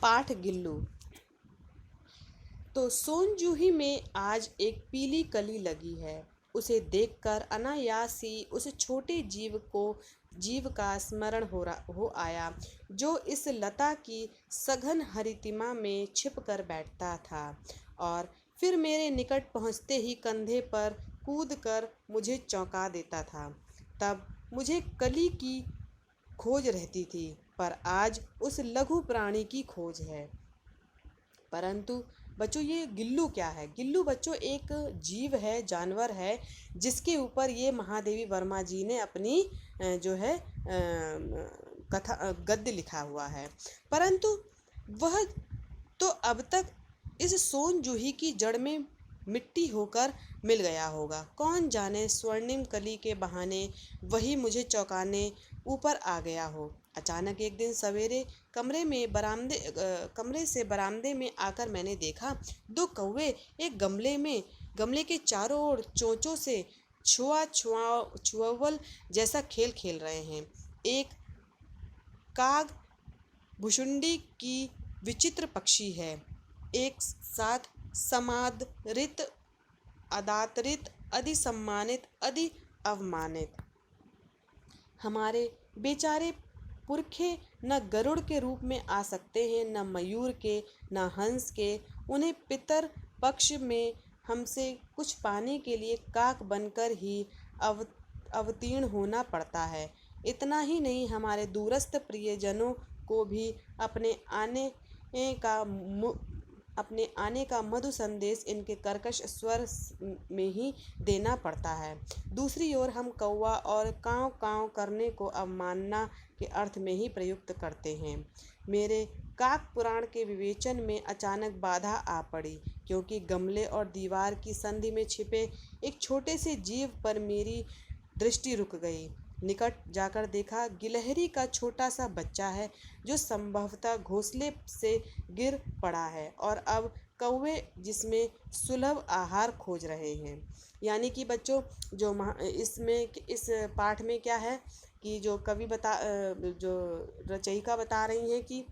पाठ गिल्लू। तो सोनजूही में आज एक पीली कली लगी है। उसे देखकर अनायास ही उस छोटे जीव का स्मरण हो आया, जो इस लता की सघन हरितिमा में छिप कर बैठता था और फिर मेरे निकट पहुँचते ही कंधे पर कूद कर मुझे चौंका देता था। तब मुझे कली की खोज रहती थी, पर आज उस लघु प्राणी की खोज है। परंतु बच्चों, ये गिल्लू क्या है? गिल्लू बच्चों एक जीव है, जानवर है, जिसके ऊपर ये महादेवी वर्मा जी ने अपनी जो है कथा गद्य लिखा हुआ है। परंतु वह तो अब तक इस सोनजूही की जड़ में मिट्टी होकर मिल गया होगा। कौन जाने स्वर्णिम कली के बहाने वही मुझे चौंकाने ऊपर आ गया हो। अचानक एक दिन सवेरे कमरे से बरामदे में आकर मैंने देखा, दो कौवे एक गमले के चारों ओर चोंचों से छुअवल जैसा खेल खेल रहे हैं। एक काग भुषुंडी की विचित्र पक्षी है, एक साथ समादरित, अदातरित, अधि सम्मानित, अधि अवमानित। हमारे बेचारे पुरखे न गरुड़ के रूप में आ सकते हैं, न मयूर के, न हंस के। उन्हें पितर पक्ष में हमसे कुछ पाने के लिए काक बनकर ही अवतीर्ण होना पड़ता है। इतना ही नहीं, हमारे दूरस्थ प्रियजनों को भी अपने आने का मधु संदेश इनके कर्कश स्वर में ही देना पड़ता है। दूसरी ओर हम कौवा और काँव काँव करने को अवमानना के अर्थ में ही प्रयुक्त करते हैं। मेरे काक पुराण के विवेचन में अचानक बाधा आ पड़ी, क्योंकि गमले और दीवार की संधि में छिपे एक छोटे से जीव पर मेरी दृष्टि रुक गई। निकट जाकर देखा, गिलहरी का छोटा सा बच्चा है, जो संभवतः घोंसले से गिर पड़ा है और अब कौवे जिसमें सुलभ आहार खोज रहे हैं। यानी कि बच्चों, जो इस पाठ में क्या है कि जो रचयिका बता रही हैं कि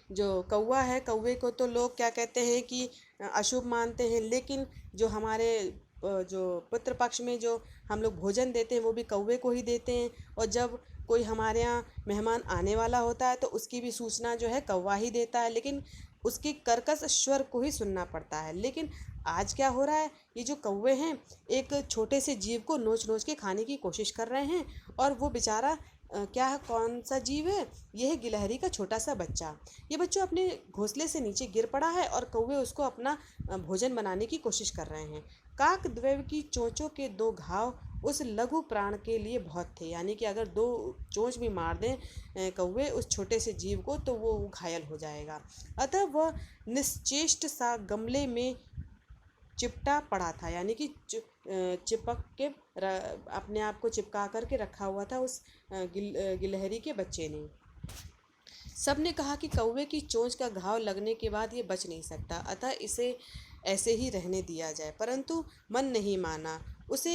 जो कौवा है, कौवे को तो लोग क्या कहते हैं कि अशुभ मानते हैं, लेकिन जो हमारे जो पितृ पक्ष में जो हम लोग भोजन देते हैं वो भी कौवे को ही देते हैं। और जब कोई हमारे यहाँ मेहमान आने वाला होता है तो उसकी भी सूचना जो है कौवा ही देता है, लेकिन उसके कर्कश स्वर को ही सुनना पड़ता है। लेकिन आज क्या हो रहा है, ये जो कौवे हैं एक छोटे से जीव को नोच नोच के खाने की कोशिश कर रहे हैं, और वो बेचारा क्या है, कौन सा जीव है, यह है गिलहरी का छोटा सा बच्चा। ये बच्चों अपने घोंसले से नीचे गिर पड़ा है और कौवे उसको अपना भोजन बनाने की कोशिश कर रहे हैं। काक द्वैव की चोंचों के दो घाव उस लघु प्राण के लिए बहुत थे। यानी कि अगर दो चोंच भी मार दें कौवे उस छोटे से जीव को, तो वो घायल हो जाएगा। अतः वह निश्चेष्ट सा गमले में चिपटा पड़ा था, यानी कि चिपक के अपने आप को चिपका करके रखा हुआ था उस गिलहरी के बच्चे ने। सबने कहा कि कौवे की चोंच का घाव लगने के बाद ये बच नहीं सकता, अतः इसे ऐसे ही रहने दिया जाए। परंतु मन नहीं माना। उसे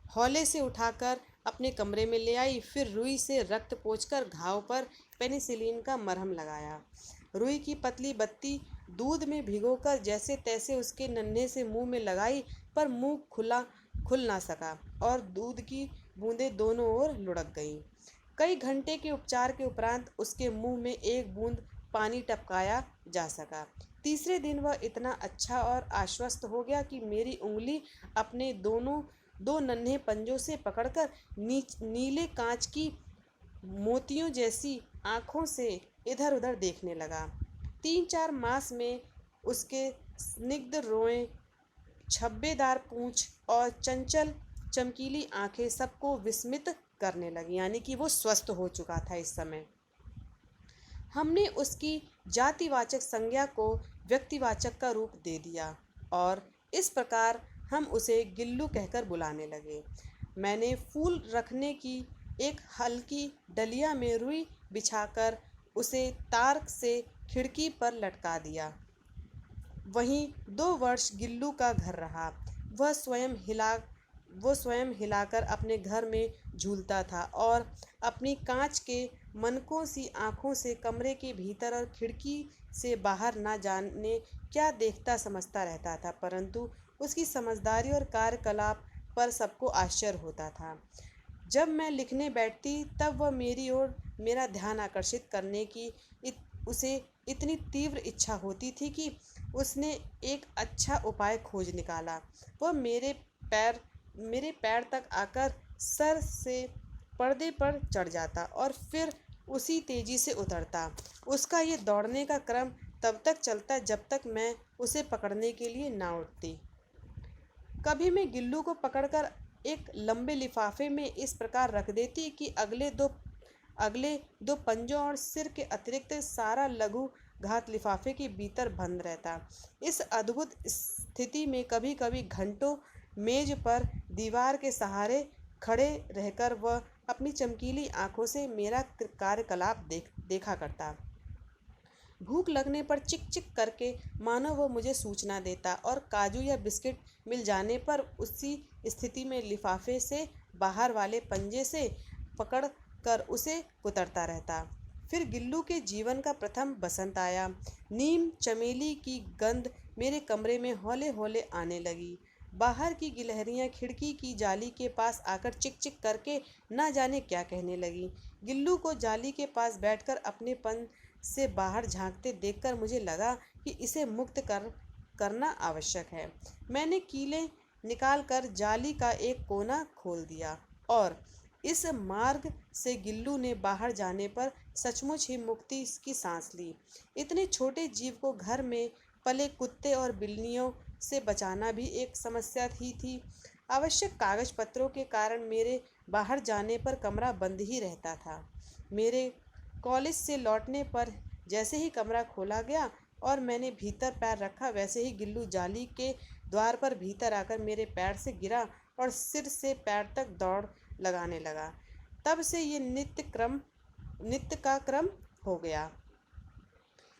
हौले से उठाकर अपने कमरे में ले आई, फिर रुई से रक्त पोंछकर घाव पर पेनिसिलिन का मरहम लगाया। रुई की पतली बत्ती दूध में भिगोकर जैसे तैसे उसके नन्हे से मुंह में लगाई, पर मुंह खुल ना सका और दूध की बूंदें दोनों ओर लुढ़क गईं। कई घंटे के उपचार के उपरांत उसके मुंह में एक बूंद पानी टपकाया जा सका। तीसरे दिन वह इतना अच्छा और आश्वस्त हो गया कि मेरी उंगली अपने दो नन्हे पंजों से पकड़कर नीले कांच की मोतियों जैसी आँखों से इधर उधर देखने लगा। 3-4 मास में उसके स्निग्ध रोएं, छब्बेदार पूंछ और चंचल चमकीली आंखें सबको विस्मित करने लगी। यानी कि वो स्वस्थ हो चुका था इस समय। हमने उसकी जातिवाचक संज्ञा को व्यक्तिवाचक का रूप दे दिया और इस प्रकार हम उसे गिल्लू कहकर बुलाने लगे। मैंने फूल रखने की एक हल्की डलिया में रुई बिछाकर उसे तार से खिड़की पर लटका दिया। वहीं 2 वर्ष गिल्लू का घर रहा। वह स्वयं हिलाकर अपने घर में झूलता था और अपनी कांच के मनकों सी आंखों से कमरे के भीतर और खिड़की से बाहर ना जाने क्या देखता समझता रहता था, परंतु उसकी समझदारी और कार्यकलाप पर सबको आश्चर्य होता था। जब मैं लिखने बैठती तब वह मेरी ओर मेरा ध्यान आकर्षित करने की उसे इतनी तीव्र इच्छा होती थी कि उसने एक अच्छा उपाय खोज निकाला। वह मेरे पैर तक आकर सर से पर्दे पर चढ़ जाता और फिर उसी तेजी से उतरता। उसका ये दौड़ने का क्रम तब तक चलता जब तक मैं उसे पकड़ने के लिए ना उठती। कभी मैं गिल्लू को पकड़कर एक लंबे लिफाफे में इस प्रकार रख देती कि अगले दो पंजों और सिर के अतिरिक्त सारा लघु घात लिफाफे के भीतर बंद रहता। इस अद्भुत स्थिति में कभी कभी घंटों मेज पर दीवार के सहारे खड़े रहकर वह अपनी चमकीली आंखों से मेरा कार्यकलाप देखा करता। भूख लगने पर चिक चिक करके मानो वो मुझे सूचना देता और काजू या बिस्किट मिल जाने पर उसी स्थिति में लिफाफे से बाहर वाले पंजे से पकड़ कर उसे कुतरता रहता। फिर गिल्लू के जीवन का प्रथम बसंत आया। नीम चमेली की गंध मेरे कमरे में हौले हौले आने लगी। बाहर की गिलहरियां खिड़की की जाली के पास आकर चिक चिक करके ना जाने क्या कहने लगी। गिल्लू को जाली के पास बैठकर अपनेपन से बाहर झांकते देखकर मुझे लगा कि इसे मुक्त करना आवश्यक है। मैंने कीलें निकालकर जाली का एक कोना खोल दिया और इस मार्ग से गिल्लू ने बाहर जाने पर सचमुच ही मुक्ति की सांस ली। इतने छोटे जीव को घर में पले कुत्ते और बिल्लियों से बचाना भी एक समस्या ही थी। आवश्यक कागज पत्रों के कारण मेरे बाहर जाने पर कमरा बंद ही रहता था। मेरे कॉलेज से लौटने पर जैसे ही कमरा खोला गया और मैंने भीतर पैर रखा, वैसे ही गिल्लू जाली के द्वार पर भीतर आकर मेरे पैर से गिरा और सिर से पैर तक दौड़ लगाने लगा। तब से ये नित्य का क्रम हो गया।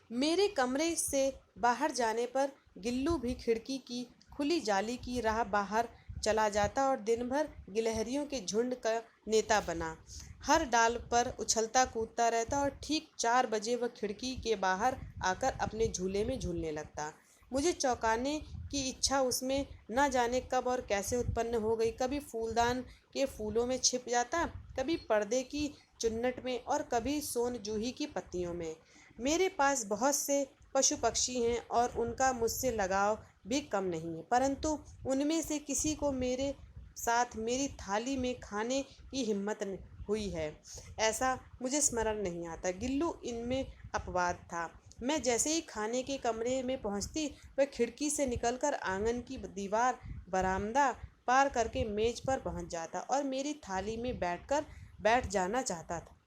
मेरे कमरे से बाहर जाने पर गिल्लू भी खिड़की की खुली जाली की राह बाहर चला जाता और दिन भर गिलहरियों के झुंड का नेता बना हर डाल पर उछलता कूदता रहता और ठीक 4 बजे वह खिड़की के बाहर आकर अपने झूले में झूलने लगता। मुझे चौंकाने की इच्छा उसमें न जाने कब और कैसे उत्पन्न हो गई। कभी फूलदान के फूलों में छिप जाता, कभी पर्दे की चुन्नट में और कभी सोन जूही की पत्तियों में। मेरे पास बहुत से पशु पक्षी हैं और उनका मुझसे लगाव भी कम नहीं है, परंतु उनमें से किसी को मेरे साथ मेरी थाली में खाने की हिम्मत हुई है, ऐसा मुझे स्मरण नहीं आता। गिल्लू इनमें अपवाद था। मैं जैसे ही खाने के कमरे में पहुंचती, वह खिड़की से निकलकर आंगन की दीवार, बरामदा पार करके मेज पर पहुंच जाता और मेरी थाली में बैठ जाना चाहता था।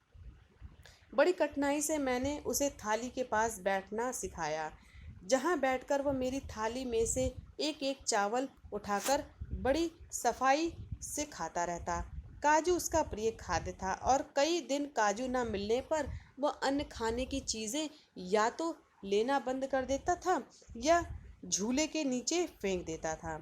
बड़ी कठिनाई से मैंने उसे थाली के पास बैठना सिखाया, जहां बैठकर वह मेरी थाली में से एक एक चावल उठाकर बड़ी सफाई से खाता रहता। काजू उसका प्रिय खाद्य था और कई दिन काजू न मिलने पर वह अन्य खाने की चीज़ें या तो लेना बंद कर देता था या झूले के नीचे फेंक देता था।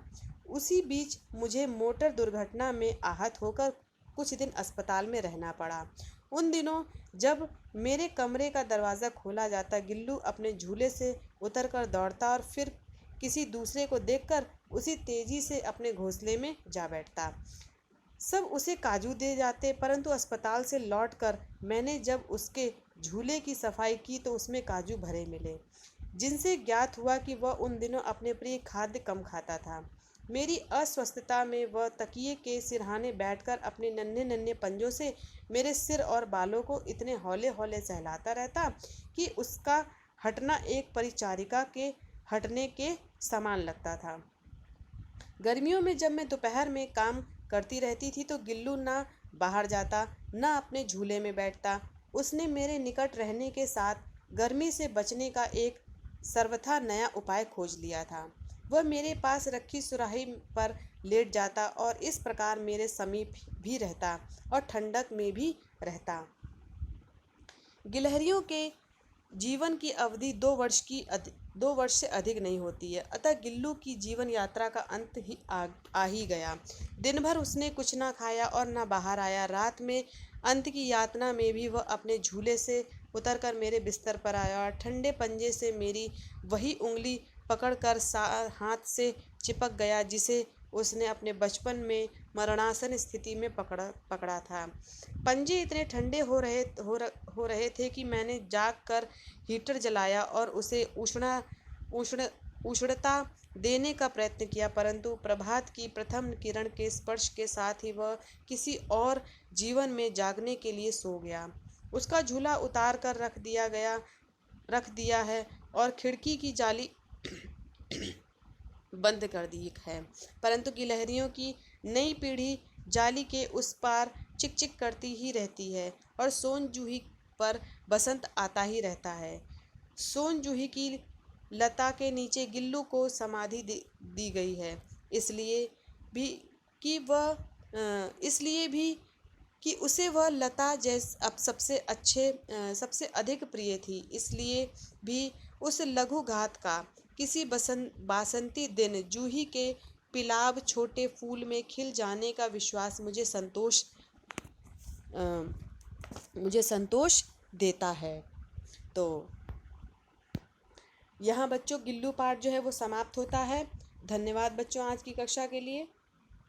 उसी बीच मुझे मोटर दुर्घटना में आहत होकर कुछ दिन अस्पताल में रहना पड़ा। उन दिनों जब मेरे कमरे का दरवाज़ा खोला जाता, गिल्लू अपने झूले से उतरकर दौड़ता और फिर किसी दूसरे को देखकर उसी तेजी से अपने घोंसले में जा बैठता। सब उसे काजू दे जाते, परंतु अस्पताल से लौटकर मैंने जब उसके झूले की सफाई की तो उसमें काजू भरे मिले, जिनसे ज्ञात हुआ कि वह उन दिनों अपने प्रिय खाद्य कम खाता था। मेरी अस्वस्थता में वह तकिए के सिरहाने बैठकर अपने नन्हे नन्हे पंजों से मेरे सिर और बालों को इतने हौले हौले सहलाता रहता कि उसका हटना एक परिचारिका के हटने के समान लगता था। गर्मियों में जब मैं दोपहर में काम करती रहती थी तो गिल्लू ना बाहर जाता, ना अपने झूले में बैठता। उसने मेरे निकट रहने के साथ गर्मी से बचने का एक सर्वथा नया उपाय खोज लिया था। वह मेरे पास रखी सुराही पर लेट जाता और इस प्रकार मेरे समीप भी रहता और ठंडक में भी रहता। गिलहरियों के जीवन की अवधि 2 वर्ष से अधिक नहीं होती है, अतः गिल्लू की जीवन यात्रा का अंत ही आ ही गया। दिन भर उसने कुछ ना खाया और ना बाहर आया। रात में अंत की यातना में भी वह अपने झूले से उतरकर मेरे बिस्तर पर आया और ठंडे पंजे से मेरी वही उंगली पकड़कर हाथ से चिपक गया जिसे उसने अपने बचपन में मरणासन स्थिति में पकड़ा था। पंजे इतने ठंडे हो रहे थे कि मैंने जाग कर हीटर जलाया और उसे उष्ण उष्णता देने का प्रयत्न किया, परंतु प्रभात की प्रथम किरण के स्पर्श के साथ ही वह किसी और जीवन में जागने के लिए सो गया। उसका झूला उतार कर रख दिया है और खिड़की की जाली बंद कर दी है, परंतु गिलहरियों की नई पीढ़ी जाली के उस पार चिक चिक करती ही रहती है और सोन जूही पर बसंत आता ही रहता है। सोन जूही की लता के नीचे गिल्लू को समाधि दी गई है, इसलिए भी इसलिए भी कि उसे वह लता अब सबसे अधिक प्रिय थी। इसलिए भी उस लघु घात का किसी बासंती दिन जूही के पिलाब छोटे फूल में खिल जाने का विश्वास मुझे संतोष देता है। तो यहाँ बच्चों गिल्लू पाठ जो है वो समाप्त होता है। धन्यवाद बच्चों आज की कक्षा के लिए।